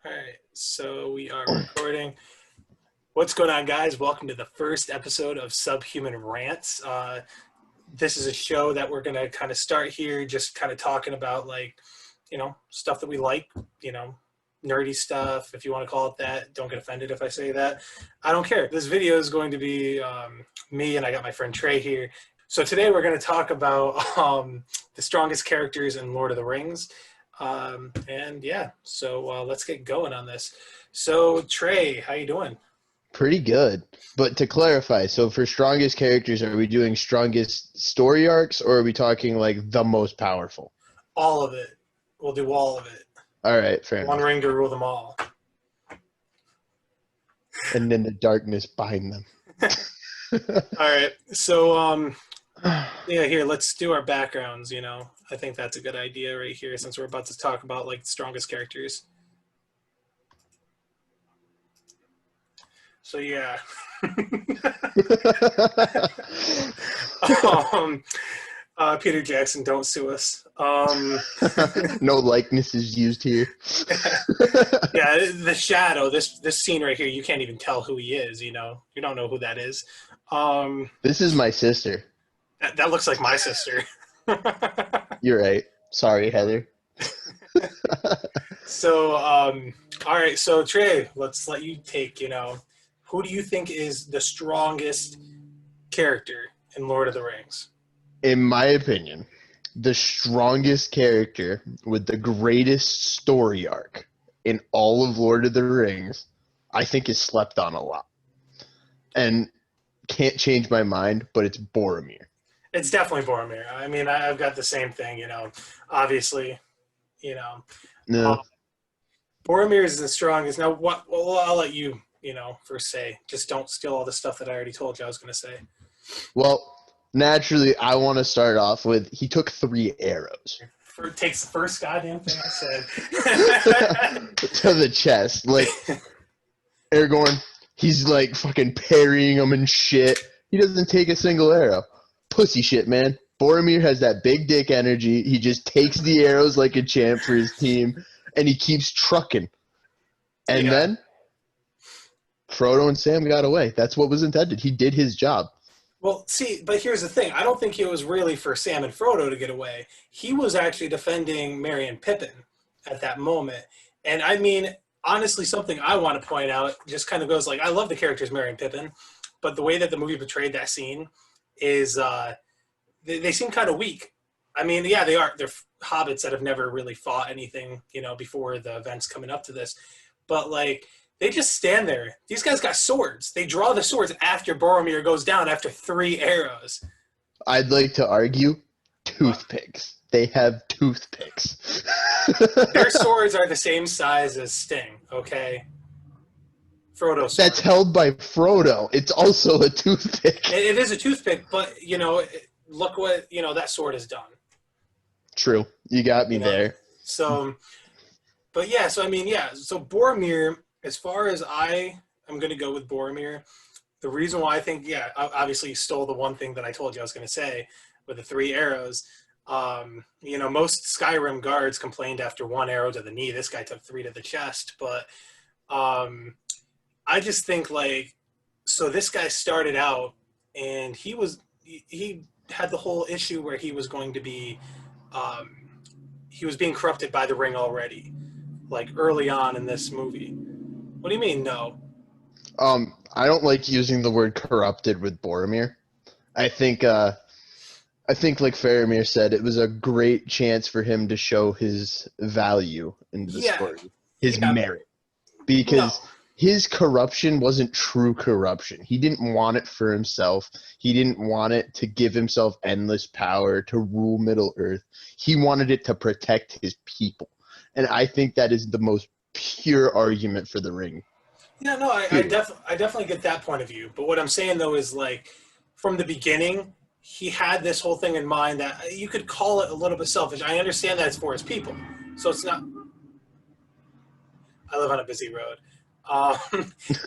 All right, so we are recording. What's going on, guys? Welcome to the first episode of Subhuman Rants. This is a show that we're going to kind of start here, just kind of talking about, stuff that we like, nerdy stuff, if you want to call it that. Don't get offended if I say that. I don't care. This video is going to be me, and I got my friend Trey here. So today we're going to talk about the strongest characters in Lord of the Rings. So let's get going on this. So Trey, how you doing? Pretty good. But to clarify, so for strongest characters, are we doing strongest story arcs, or are we talking like the most powerful? All of it. We'll do all of it. All right, fair One enough. ring to rule them all. And then the darkness bind them. All right. So here, let's do our backgrounds, I think that's a good idea right here since we're about to talk about like the strongest characters. So yeah. Peter Jackson, don't sue us. No likeness is used here. Yeah, the shadow, this scene right here, you can't even tell who he is, you don't know who that is. This is my sister. That looks like my sister. You're right. Sorry, Heather. So, all right. So Trey, let's let you take, who do you think is the strongest character in Lord of the Rings? In my opinion, the strongest character with the greatest story arc in all of Lord of the Rings, I think is slept on a lot. And can't change my mind, but it's Boromir. It's definitely Boromir. I mean, I've got the same thing, obviously, No. Boromir is the strongest. Now, well, I'll let you, first say. Just don't steal all the stuff that I already told you I was going to say. Well, naturally, I want to start off with he took 3 arrows. Takes the first goddamn thing I said. To the chest. Like, Aragorn, he's like fucking parrying them and shit. He doesn't take a single arrow. Pussy shit, man. Boromir has that big dick energy. He just takes the arrows like a champ for his team, and he keeps trucking. And then Frodo and Sam got away. That's what was intended. He did his job. Well, see, but here's the thing. I don't think it was really for Sam and Frodo to get away. He was actually defending Merry and Pippin at that moment. And I mean, honestly, something I want to point out just kind of goes like, I love the characters Merry and Pippin, but the way that the movie portrayed that scene is they seem kind of weak. I mean, yeah, they are. They're hobbits that have never really fought anything, before the events coming up to this. But, like, they just stand there. These guys got swords. They draw the swords after Boromir goes down after 3 arrows. I'd like to argue toothpicks. They have toothpicks. Their swords are the same size as Sting, okay? Frodo's sword. That's held by Frodo. It's also a toothpick. It is a toothpick, but, look what, that sword has done. True. You got me there. So, but yeah, so I mean, yeah, so Boromir, as far as I am going to go with Boromir, the reason why I think, obviously you stole the one thing that I told you I was going to say with the 3 arrows. Most Skyrim guards complained after 1 arrow to the knee. This guy took 3 to the chest, but I just think so this guy started out and he had the whole issue where he was going to be, he was being corrupted by the ring already, like early on in this movie. What do you mean, no? I don't like using the word corrupted with Boromir. I think like Faramir said, it was a great chance for him to show his value in the story, his merit, because his corruption wasn't true corruption. He didn't want it for himself. He didn't want it to give himself endless power to rule Middle-earth. He wanted it to protect his people. And I think that is the most pure argument for the ring. Yeah, no, I definitely get that point of view. But what I'm saying, though, is from the beginning, he had this whole thing in mind that you could call it a little bit selfish. I understand that it's for his people. So it's not – I live on a busy road.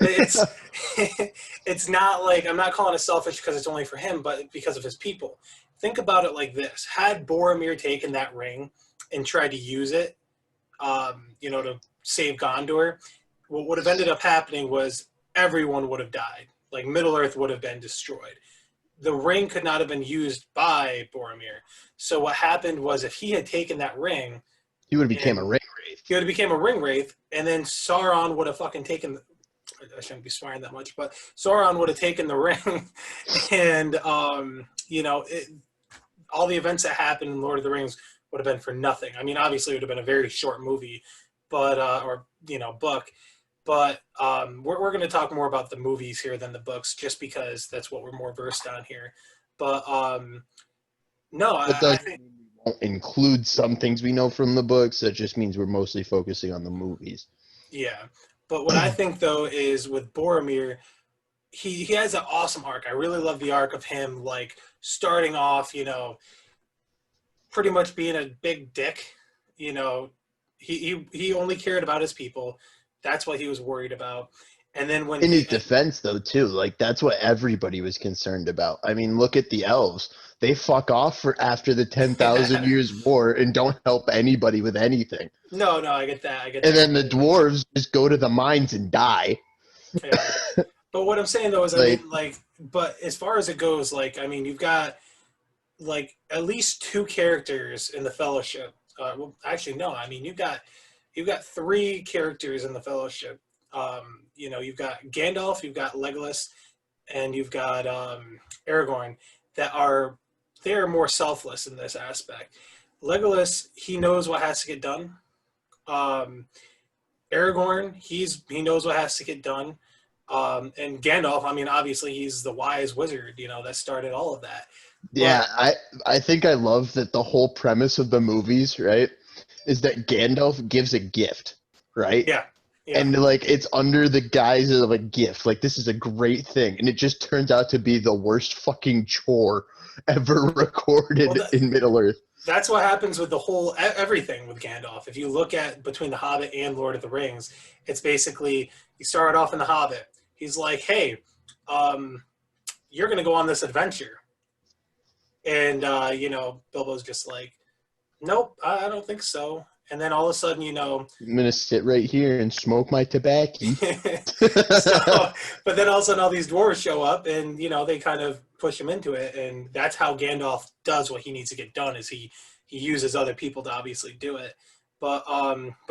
It's not I'm not calling it selfish because it's only for him, but because of his people. Think about it like this. Had Boromir taken that ring and tried to use it, to save Gondor, what would have ended up happening was everyone would have died. Like Middle Earth would have been destroyed. The ring could not have been used by Boromir. So what happened was if he had taken that ring, He would have became a and ring wraith. he would have became a ring wraith, and then Sauron would have fucking taken. I shouldn't be swearing that much, but Sauron would have taken the ring, and all the events that happened in Lord of the Rings would have been for nothing. I mean, obviously, it would have been a very short movie, but book. But we're going to talk more about the movies here than the books, just because that's what we're more versed on here. But no, I think won't include some things we know from the books. That just means we're mostly focusing on the movies. yeah. But what I think though is with Boromir, he has an awesome arc. I really love the arc of him like starting off, pretty much being a big dick. He only cared about his people. That's what he was worried about. And then when in his defense, though, too, like that's what everybody was concerned about. I mean, look at the elves; they fuck off for after the 10,000 years war and don't help anybody with anything. No, I get that. And then the dwarves just go to the mines and die. Yeah. But what I'm saying though is, but as far as it goes, you've got like at least two characters in the Fellowship. Well, actually, no. I mean, you've got three characters in the Fellowship. You've got Gandalf, you've got Legolas, and you've got Aragorn they're more selfless in this aspect. Legolas, he knows what has to get done. Aragorn, he knows what has to get done. And Gandalf, I mean, obviously he's the wise wizard, that started all of that. Yeah, I think I love that the whole premise of the movies, right, is that Gandalf gives a gift, right? Yeah. And it's under the guise of a gift. Like, this is a great thing, and it just turns out to be the worst fucking chore ever recorded in Middle Earth. That's what happens with the whole everything with Gandalf. If you look at between The Hobbit and Lord of the Rings, it's basically you start off in The Hobbit. He's like, hey, you're going to go on this adventure. And, Bilbo's just like, nope, I don't think so. And then all of a sudden, I'm going to sit right here and smoke my tobacco. But then all of a sudden all these dwarves show up and, they kind of push him into it. And that's how Gandalf does what he needs to get done is he uses other people to obviously do it. But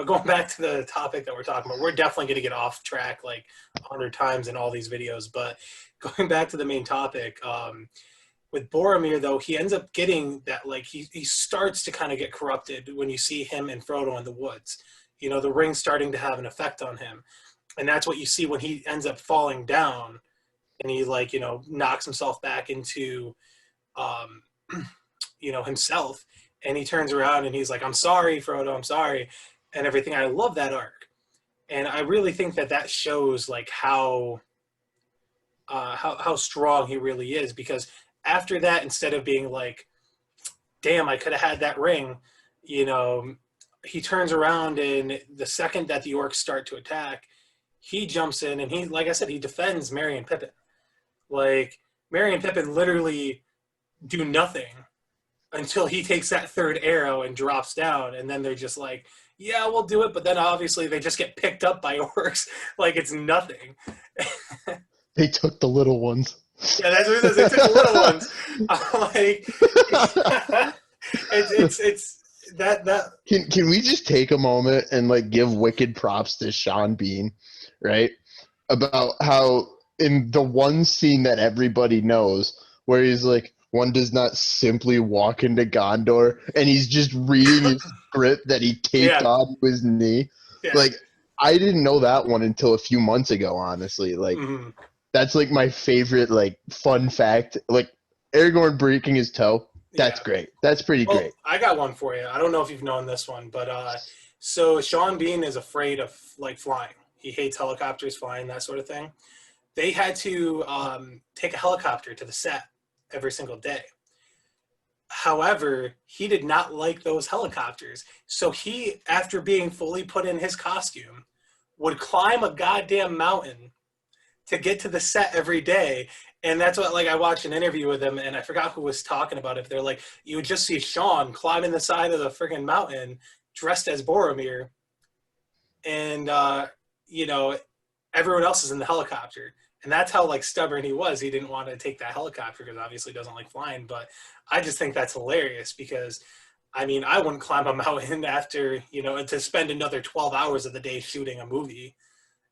going back to the topic that we're talking about, we're definitely going to get off track like 100 times in all these videos. But going back to the main topic, with Boromir, though, he ends up getting that, he starts to kind of get corrupted when you see him and Frodo in the woods. The ring's starting to have an effect on him. And that's what you see when he ends up falling down and he, knocks himself back into, himself. And he turns around and he's like, I'm sorry, Frodo, I'm sorry, and everything. I love that arc. And I really think that shows, how strong he really is, because after that, instead of being like, damn, I could have had that ring, he turns around and the second that the orcs start to attack, he jumps in and he, like I said, he defends Merry and Pippin. Merry and Pippin literally do nothing until he takes that third arrow and drops down. And then they're just like, yeah, we'll do it. But then obviously they just get picked up by orcs like it's nothing. They took the little ones. Yeah, that's what it says. They took the little ones. It's that. Can we just take a moment and give wicked props to Sean Bean, right? About how in the one scene that everybody knows where he's like, one does not simply walk into Gondor, and he's just reading his script that he taped onto his knee. Yeah. I didn't know that one until a few months ago, honestly. Mm-hmm. That's my favorite fun fact. Aragorn breaking his toe. That's great. That's pretty great. I got one for you. I don't know if you've known this one, but so Sean Bean is afraid of flying. He hates helicopters, flying, that sort of thing. They had to take a helicopter to the set every single day. However, he did not like those helicopters. So he, after being fully put in his costume, would climb a goddamn mountain to get to the set every day. And that's what, I watched an interview with him, and I forgot who was talking about it. They're like, you would just see Sean climbing the side of the friggin' mountain dressed as Boromir. and you know, everyone else is in the helicopter. And that's how like stubborn he was. He didn't want to take that helicopter because obviously he doesn't like flying. But I just think that's hilarious because I mean, I wouldn't climb a mountain after, you know, to spend another 12 hours of the day shooting a movie,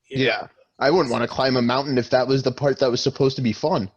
you know. Yeah. I wouldn't want to climb a mountain if that was the part that was supposed to be fun.